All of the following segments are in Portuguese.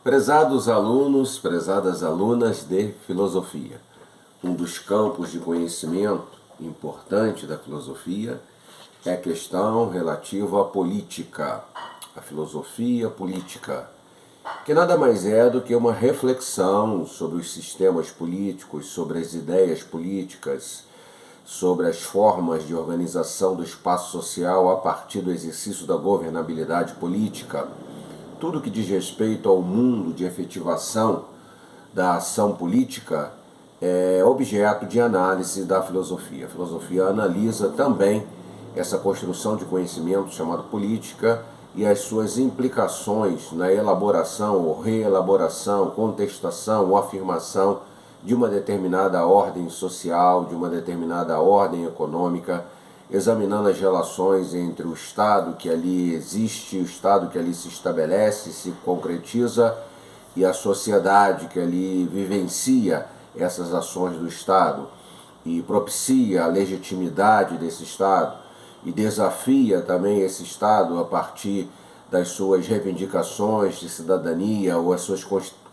Prezados alunos, prezadas alunas de filosofia, um dos campos de conhecimento importante da filosofia é a questão relativa à política, a filosofia política, que nada mais é do que uma reflexão sobre os sistemas políticos, sobre as ideias políticas, sobre as formas de organização do espaço social a partir do exercício da governabilidade política. Tudo que diz respeito ao mundo de efetivação da ação política é objeto de análise da filosofia. A filosofia analisa também essa construção de conhecimento chamado política e as suas implicações na elaboração ou reelaboração, contestação ou afirmação de uma determinada ordem social, de uma determinada ordem econômica, examinando as relações entre o Estado que ali existe, o Estado que ali se estabelece, se concretiza, e a sociedade que ali vivencia essas ações do Estado e propicia a legitimidade desse Estado e desafia também esse Estado a partir das suas reivindicações de cidadania ou as suas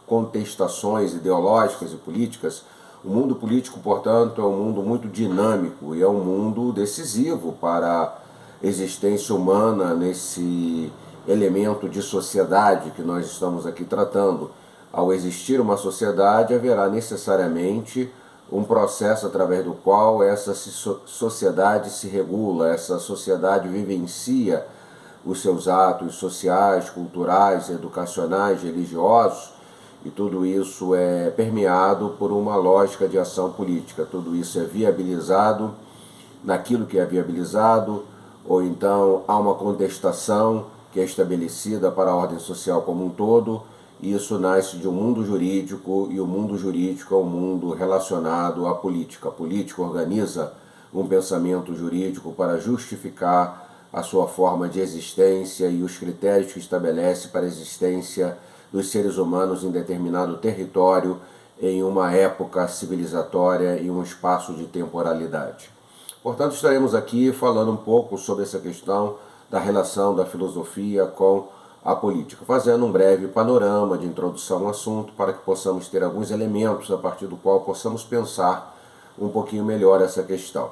contestações ideológicas e políticas. O mundo político, portanto, é um mundo muito dinâmico e é um mundo decisivo para a existência humana nesse elemento de sociedade que nós estamos aqui tratando. Ao existir uma sociedade, haverá necessariamente um processo através do qual essa sociedade se regula, essa sociedade vivencia os seus atos sociais, culturais, educacionais, religiosos, e tudo isso é permeado por uma lógica de ação política. Tudo isso é viabilizado naquilo que é viabilizado, ou então há uma contestação que é estabelecida para a ordem social como um todo, e isso nasce de um mundo jurídico, e o mundo jurídico é um mundo relacionado à política. A política organiza um pensamento jurídico para justificar a sua forma de existência e os critérios que estabelece para a existência dos seres humanos em determinado território, em uma época civilizatória e um espaço de temporalidade. Portanto, estaremos aqui falando um pouco sobre essa questão da relação da filosofia com a política, fazendo um breve panorama de introdução ao assunto para que possamos ter alguns elementos a partir do qual possamos pensar um pouquinho melhor essa questão.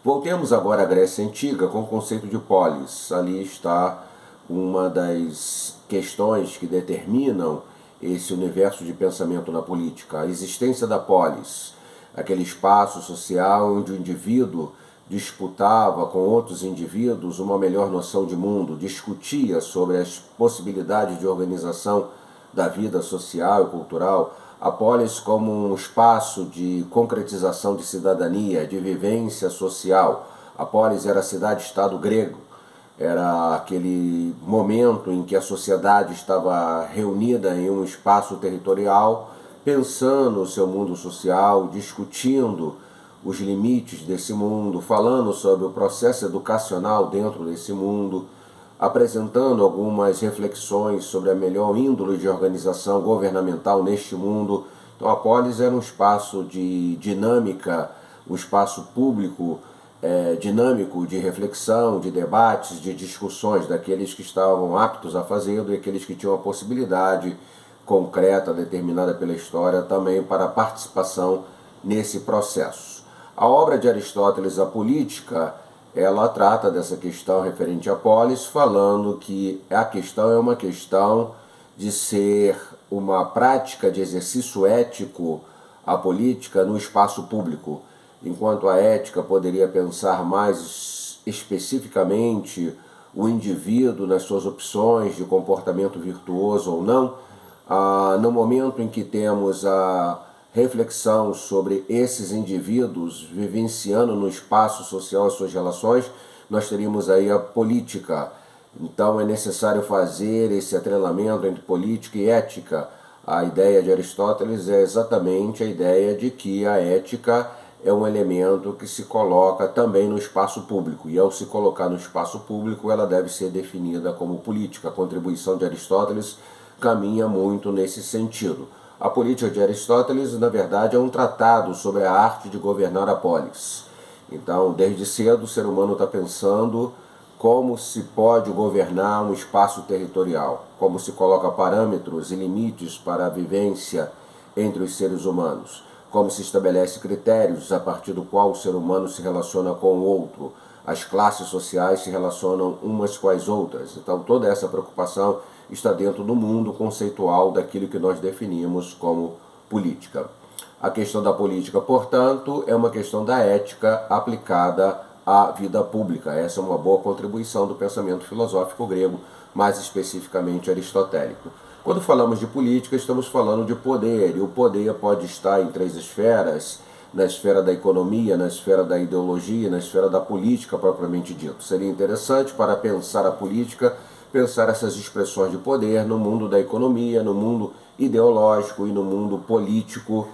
Voltemos agora à Grécia Antiga com o conceito de polis. Ali está uma das questões que determinam esse universo de pensamento na política, a existência da polis, aquele espaço social onde o indivíduo disputava com outros indivíduos uma melhor noção de mundo, discutia sobre as possibilidades de organização da vida social e cultural, a polis como um espaço de concretização de cidadania, de vivência social. A polis era a cidade-estado grego, era aquele momento em que a sociedade estava reunida em um espaço territorial, pensando o seu mundo social, discutindo os limites desse mundo, falando sobre o processo educacional dentro desse mundo, apresentando algumas reflexões sobre a melhor índole de organização governamental neste mundo. Então a polis era um espaço de dinâmica, um espaço público dinâmico de reflexão, de debates, de discussões daqueles que estavam aptos a fazê-lo e aqueles que tinham a possibilidade concreta, determinada pela história, também para a participação nesse processo. A obra de Aristóteles, A Política, ela trata dessa questão referente à polis, falando que a questão é uma questão de ser uma prática de exercício ético, a política, no espaço público, enquanto a ética poderia pensar mais especificamente o indivíduo nas suas opções de comportamento virtuoso ou não. No momento em que temos a reflexão sobre esses indivíduos vivenciando no espaço social as suas relações, nós teríamos aí a política. Então é necessário fazer esse atrelamento entre política e ética. A ideia de Aristóteles é exatamente a ideia de que a ética é um elemento que se coloca também no espaço público, e ao se colocar no espaço público ela deve ser definida como política. A contribuição de Aristóteles caminha muito nesse sentido. A Política de Aristóteles, na verdade, é um tratado sobre a arte de governar a polis. Então, desde cedo, o ser humano está pensando como se pode governar um espaço territorial, como se coloca parâmetros e limites para a vivência entre os seres humanos, como se estabelece critérios a partir do qual o ser humano se relaciona com o outro, as classes sociais se relacionam umas com as outras. Então toda essa preocupação está dentro do mundo conceitual daquilo que nós definimos como política. A questão da política, portanto, é uma questão da ética aplicada à vida pública. Essa é uma boa contribuição do pensamento filosófico grego, mais especificamente aristotélico. Quando falamos de política, estamos falando de poder, e o poder pode estar em três esferas: na esfera da economia, na esfera da ideologia, na esfera da política propriamente dito. Seria interessante, para pensar a política, pensar essas expressões de poder no mundo da economia, no mundo ideológico e no mundo político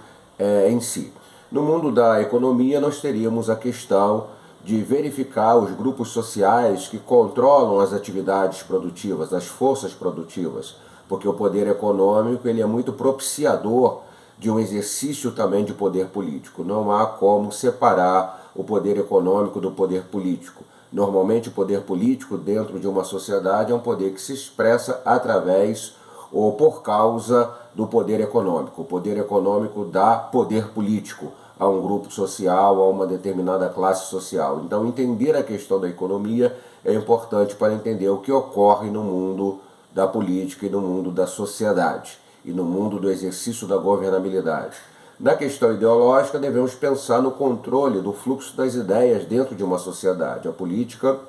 em si. No mundo da economia, nós teríamos a questão de verificar os grupos sociais que controlam as atividades produtivas, as forças produtivas, porque o poder econômico ele é muito propiciador de um exercício também de poder político. Não há como separar o poder econômico do poder político. Normalmente o poder político dentro de uma sociedade é um poder que se expressa através ou por causa do poder econômico. O poder econômico dá poder político a um grupo social, a uma determinada classe social. Então entender a questão da economia é importante para entender o que ocorre no mundo da política e no mundo da sociedade e no mundo do exercício da governabilidade. Na questão ideológica, devemos pensar no controle do fluxo das ideias dentro de uma sociedade. A política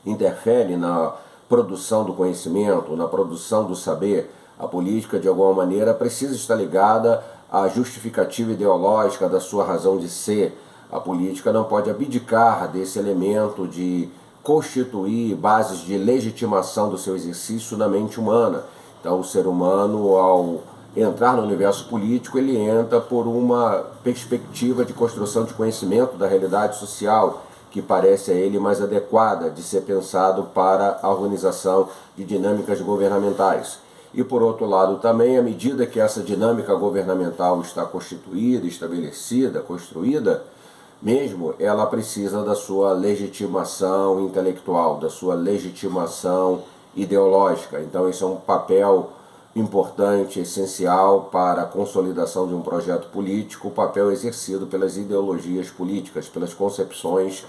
interfere na produção do conhecimento, na produção do saber. A política, de alguma maneira, precisa estar ligada à justificativa ideológica da sua razão de ser. A política não pode abdicar desse elemento de constituir bases de legitimação do seu exercício na mente humana. Então, o ser humano, ao entrar no universo político, ele entra por uma perspectiva de construção de conhecimento da realidade social, que parece a ele mais adequada de ser pensado para a organização de dinâmicas governamentais. E por outro lado também, à medida que essa dinâmica governamental está constituída, estabelecida, construída, mesmo ela precisa da sua legitimação intelectual, da sua legitimação ideológica. Então esse é um papel importante, essencial para a consolidação de um projeto político, o papel exercido pelas ideologias políticas, pelas concepções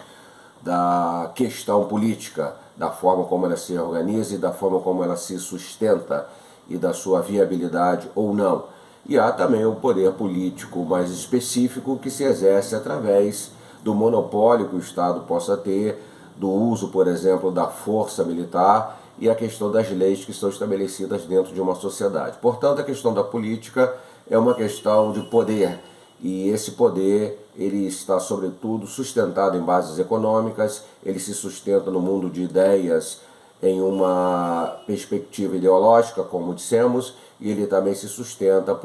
da questão política, da forma como ela se organiza e da forma como ela se sustenta e da sua viabilidade ou não. E há também o poder político mais específico que se exerce através do monopólio que o Estado possa ter, do uso, por exemplo, da força militar e a questão das leis que são estabelecidas dentro de uma sociedade. Portanto, a questão da política é uma questão de poder, e esse poder ele está, sobretudo, sustentado em bases econômicas, ele se sustenta no mundo de ideias em uma perspectiva ideológica, como dissemos, e ele também se sustenta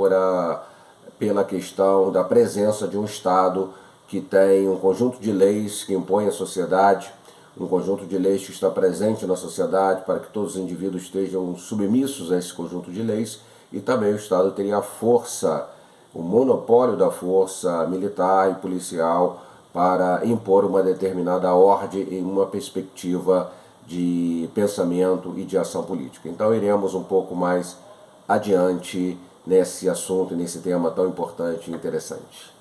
pela questão da presença de um Estado que tem um conjunto de leis que impõe à sociedade, um conjunto de leis que está presente na sociedade para que todos os indivíduos estejam submissos a esse conjunto de leis, e também o Estado teria a força, o monopólio da força militar e policial para impor uma determinada ordem em uma perspectiva de pensamento e de ação política. Então iremos um pouco mais adiante nesse assunto, nesse tema tão importante e interessante.